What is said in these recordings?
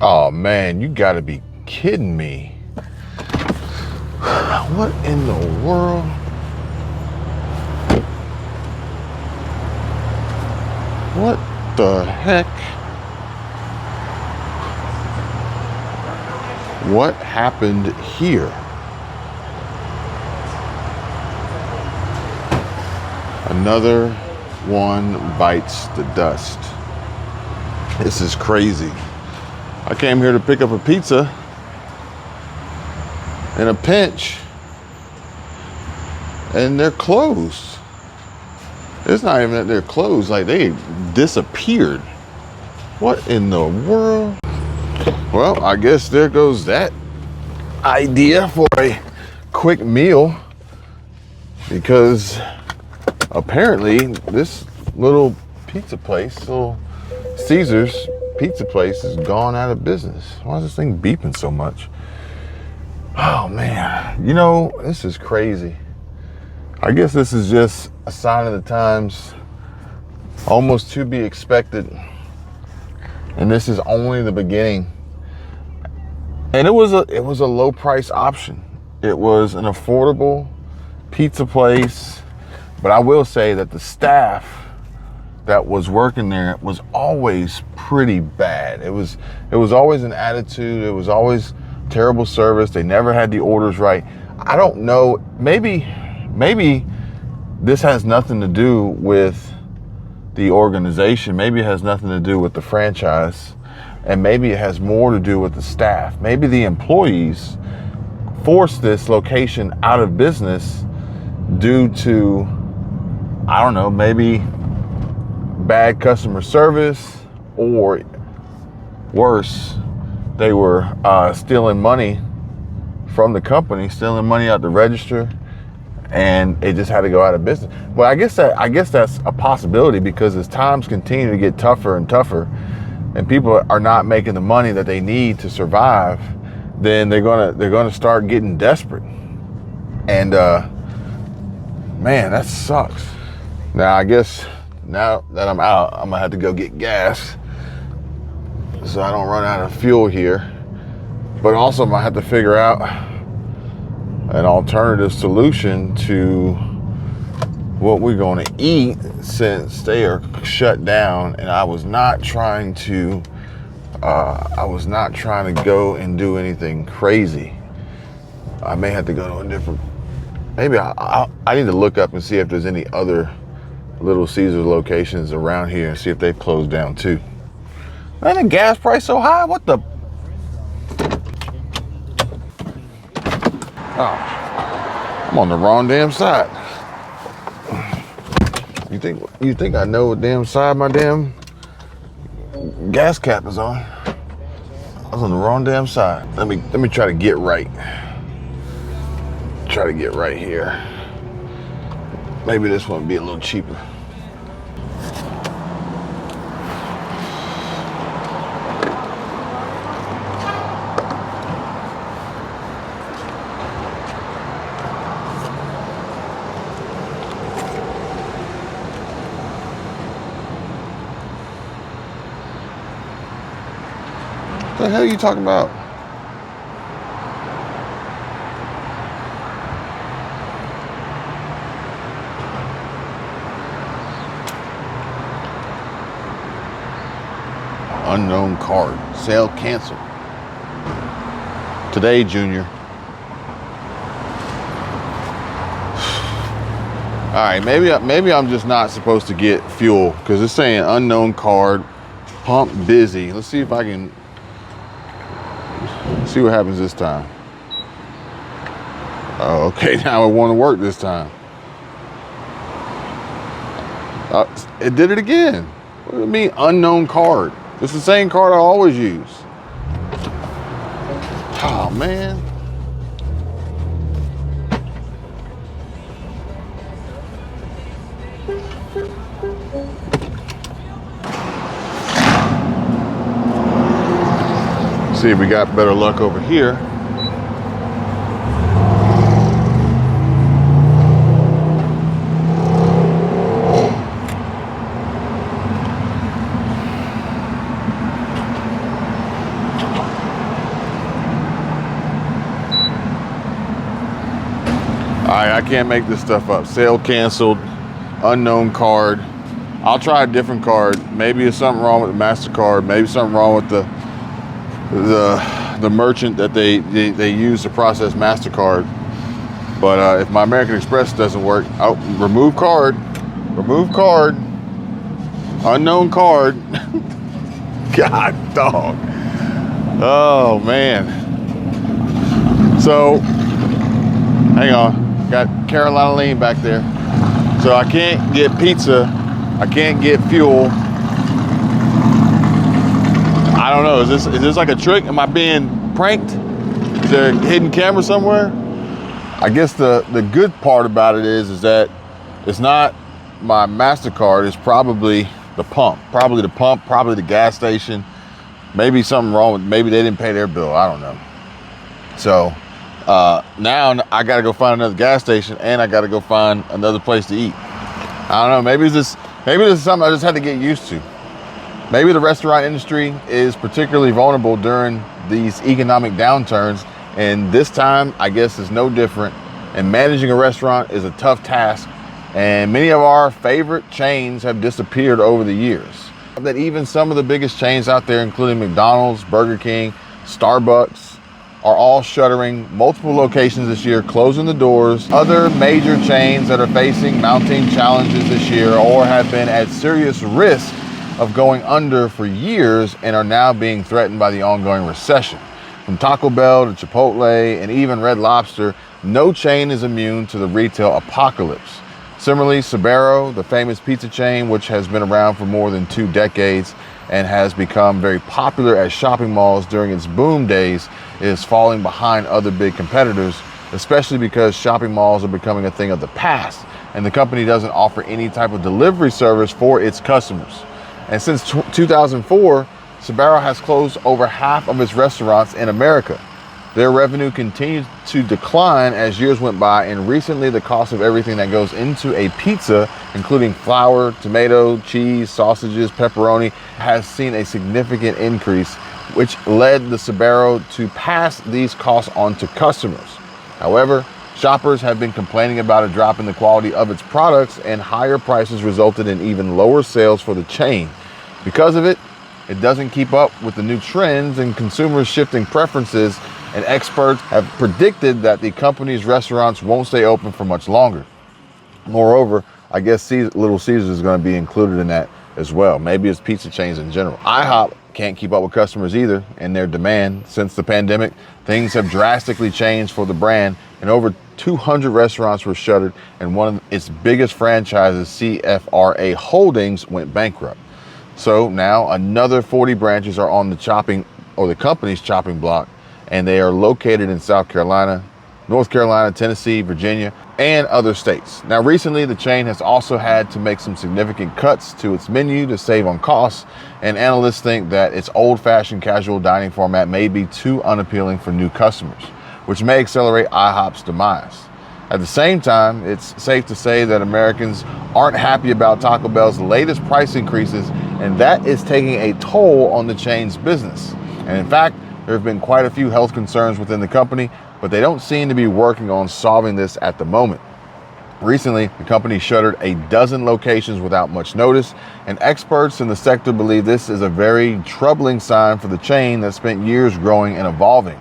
Oh man, you gotta be kidding me. What in the world? What the heck? What happened here? Another one bites the dust. This is crazy. I came here to pick up a pizza in a pinch, and they're closed. It's not even that they're closed, like they disappeared. What in the world? Well, I guess there goes that idea for a quick meal, because apparently this little pizza place, little Caesar's pizza place, is gone out of business. Why is this thing beeping so much? Oh man, you know, this is crazy. I guess this is just a sign of the times, almost to be expected. And this is only the beginning. And it was a low price option. It was an affordable pizza place. But I will say that the staff that was working there was always pretty bad. It was always an attitude. It was always terrible service. They never had the orders right. I don't know. Maybe this has nothing to do with the organization. Maybe it has nothing to do with the franchise. And maybe it has more to do with the staff. Maybe the employees forced this location out of business due to, I don't know, maybe bad customer service, or worse, they were stealing money from the company, stealing money out the register, and it just had to go out of business. Well, I guess that's a possibility, because as times continue to get tougher and tougher, and people are not making the money that they need to survive, then they're gonna start getting desperate. And man, that sucks. Now I guess now that I'm out, I'm gonna have to go get gas so I don't run out of fuel here. But also I'm gonna have to figure out an alternative solution to what we're going to eat, since they are shut down. And I was not trying to go and do anything crazy. I may have to go to a different, maybe I need to look up and see if there's any other Little Caesars locations around here and see if they've closed down too. Man, the gas price so high, what the? Oh, I'm on the wrong damn side. You think I know what damn side my damn gas cap is on? I was on the wrong damn side. Let me try to get right. Try to get right here. Maybe this one will be a little cheaper. What the hell are you talking about? Unknown card. Sale canceled. Today, Junior. All right, maybe I'm just not supposed to get fuel, because it's saying unknown card, pump busy. Let's see if I can see what happens this time. Oh, okay, now it won't work this time. It did it again. What do you mean unknown card? It's the same card I always use. Oh man. See if we got better luck over here. I can't make this stuff up. Sale canceled, unknown card. I'll try a different card. Maybe there's something wrong with the MasterCard. Maybe something wrong with the merchant that they use to process MasterCard. But if my American Express doesn't work, oh, remove card, unknown card. God, dog. Oh man. So, hang on, got Carolina Lean back there. So I can't get pizza, I can't get fuel. I don't know, is this like a trick? Am I being pranked? Is there a hidden camera somewhere? I guess the good part about it is that it's not my MasterCard, it's probably the pump. Probably the gas station. Maybe something wrong with, maybe they didn't pay their bill, I don't know. So now I gotta go find another gas station and I gotta go find another place to eat. I don't know, maybe this is something I just had to get used to. Maybe the restaurant industry is particularly vulnerable during these economic downturns, and this time I guess is no different. And managing a restaurant is a tough task, and many of our favorite chains have disappeared over the years. That even some of the biggest chains out there, including McDonald's, Burger King, Starbucks, are all shuttering multiple locations this year, closing the doors. Other major chains that are facing mounting challenges this year or have been at serious risk of going under for years and are now being threatened by the ongoing recession. From Taco Bell to Chipotle and even Red Lobster, no chain is immune to the retail apocalypse. Similarly, Sbarro, the famous pizza chain, which has been around for more than 2 decades and has become very popular at shopping malls during its boom days, is falling behind other big competitors, especially because shopping malls are becoming a thing of the past and the company doesn't offer any type of delivery service for its customers. And since 2004, Sbarro has closed over half of its restaurants in America. Their revenue continued to decline as years went by, and recently the cost of everything that goes into a pizza, including flour, tomato, cheese, sausages, pepperoni, has seen a significant increase, which led the Sbarro to pass these costs on to customers. However, shoppers have been complaining about a drop in the quality of its products, and higher prices resulted in even lower sales for the chain. Because of it, it doesn't keep up with the new trends and consumers' shifting preferences, and experts have predicted that the company's restaurants won't stay open for much longer. Moreover, I guess Little Caesars is going to be included in that as well. Maybe it's pizza chains in general. IHOP can't keep up with customers either and their demand. Since the pandemic, things have drastically changed for the brand, and over 200 restaurants were shuttered, and one of its biggest franchises, CFRA Holdings, went bankrupt. So now another 40 branches are on the company's chopping block, and they are located in South Carolina, North Carolina, Tennessee, Virginia, and other states. Now, recently, the chain has also had to make some significant cuts to its menu to save on costs, and analysts think that its old-fashioned casual dining format may be too unappealing for new customers, which may accelerate IHOP's demise. At the same time, it's safe to say that Americans aren't happy about Taco Bell's latest price increases, and that is taking a toll on the chain's business. And in fact, there have been quite a few health concerns within the company, but they don't seem to be working on solving this at the moment. Recently, the company shuttered a dozen locations without much notice, and experts in the sector believe this is a very troubling sign for the chain that spent years growing and evolving.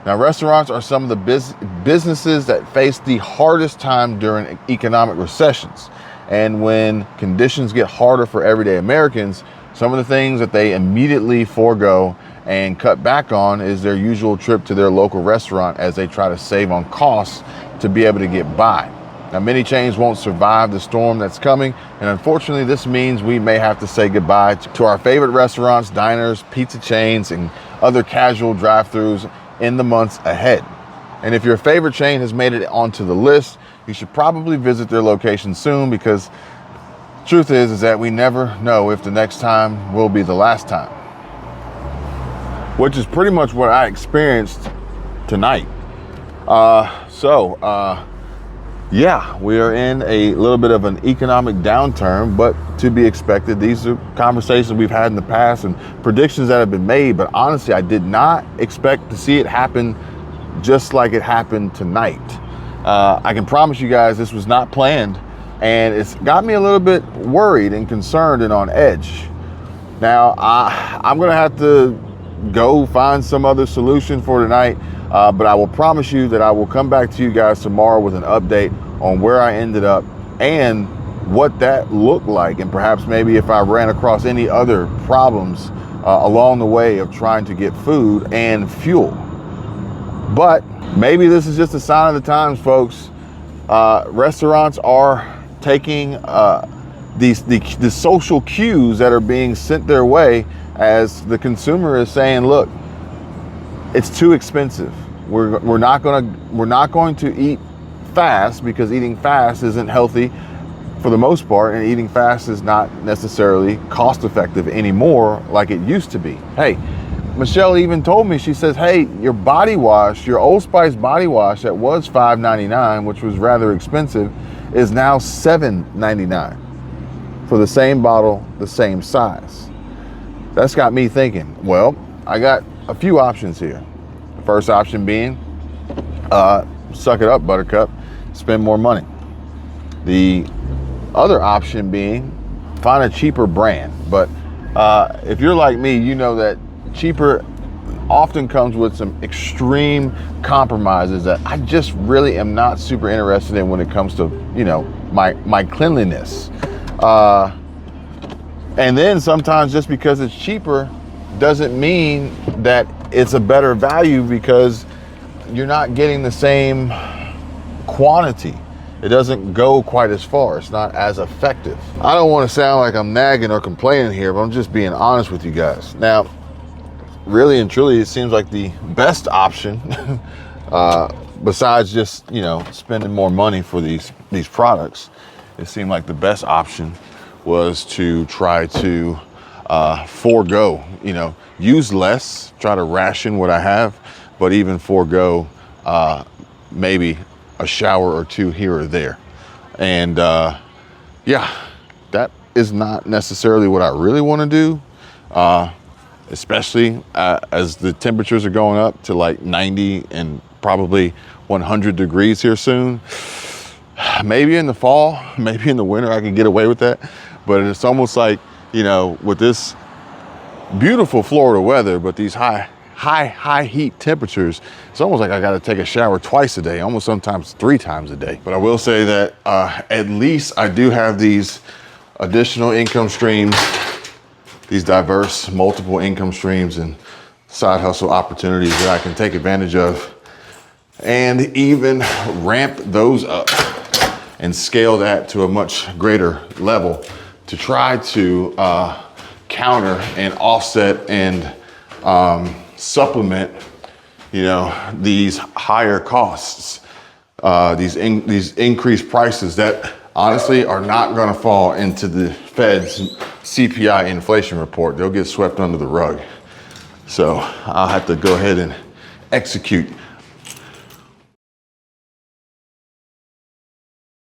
Now, restaurants are some of the businesses that face the hardest time during economic recessions. And when conditions get harder for everyday Americans, some of the things that they immediately forego and cut back on is their usual trip to their local restaurant as they try to save on costs to be able to get by. Now, many chains won't survive the storm that's coming, and unfortunately this means we may have to say goodbye to our favorite restaurants, diners, pizza chains, and other casual drive-thrus in the months ahead. And if your favorite chain has made it onto the list, you should probably visit their location soon, because truth is that we never know if the next time will be the last time. Which is pretty much what I experienced tonight. Yeah, we are in a little bit of an economic downturn, but to be expected. These are conversations we've had in the past and predictions that have been made, but honestly, I did not expect to see it happen just like it happened tonight. I can promise you guys this was not planned, and it's got me a little bit worried and concerned and on edge. Now, I'm gonna have to go find some other solution for tonight, but I will promise you that I will come back to you guys tomorrow with an update on where I ended up and what that looked like, and perhaps maybe if I ran across any other problems along the way of trying to get food and fuel. But maybe this is just a sign of the times, folks. Restaurants are taking the social cues that are being sent their way as the consumer is saying, look, it's too expensive. We're not going to eat fast, because eating fast isn't healthy for the most part, and eating fast is not necessarily cost effective anymore like it used to be. Hey, Michelle even told me, she says, hey, your body wash, your Old Spice body wash that was $5.99, which was rather expensive, is now $7.99 for the same bottle, the same size. That's got me thinking, well, I got a few options here. The first option being, suck it up, Buttercup, spend more money. The other option being, find a cheaper brand. But if you're like me, you know that cheaper often comes with some extreme compromises that I just really am not super interested in when it comes to, you know, my cleanliness. And then sometimes just because it's cheaper doesn't mean that it's a better value, because you're not getting the same quantity. It doesn't go quite as far. It's not as effective. I don't want to sound like I'm nagging or complaining here, but I'm just being honest with you guys. Now, really and truly, it seems like the best option, besides just, you know, spending more money for these products, it seemed like the best option was to try to forego, you know, use less, try to ration what I have, but even forego maybe a shower or two here or there. And yeah, that is not necessarily what I really want to do, especially as the temperatures are going up to like 90 and probably 100 degrees here soon. Maybe in the fall, maybe in the winter, I can get away with that. But it's almost like, you know, with this beautiful Florida weather, but these high heat temperatures, it's almost like I got to take a shower twice a day, almost sometimes 3 times a day. But I will say that at least I do have these additional income streams, these diverse multiple income streams and side hustle opportunities that I can take advantage of, and even ramp those up and scale that to a much greater level to try to counter and offset and supplement, you know, these higher costs, these increased prices that honestly are not going to fall into the Fed's CPI inflation report. They'll get swept under the rug. So I'll have to go ahead and execute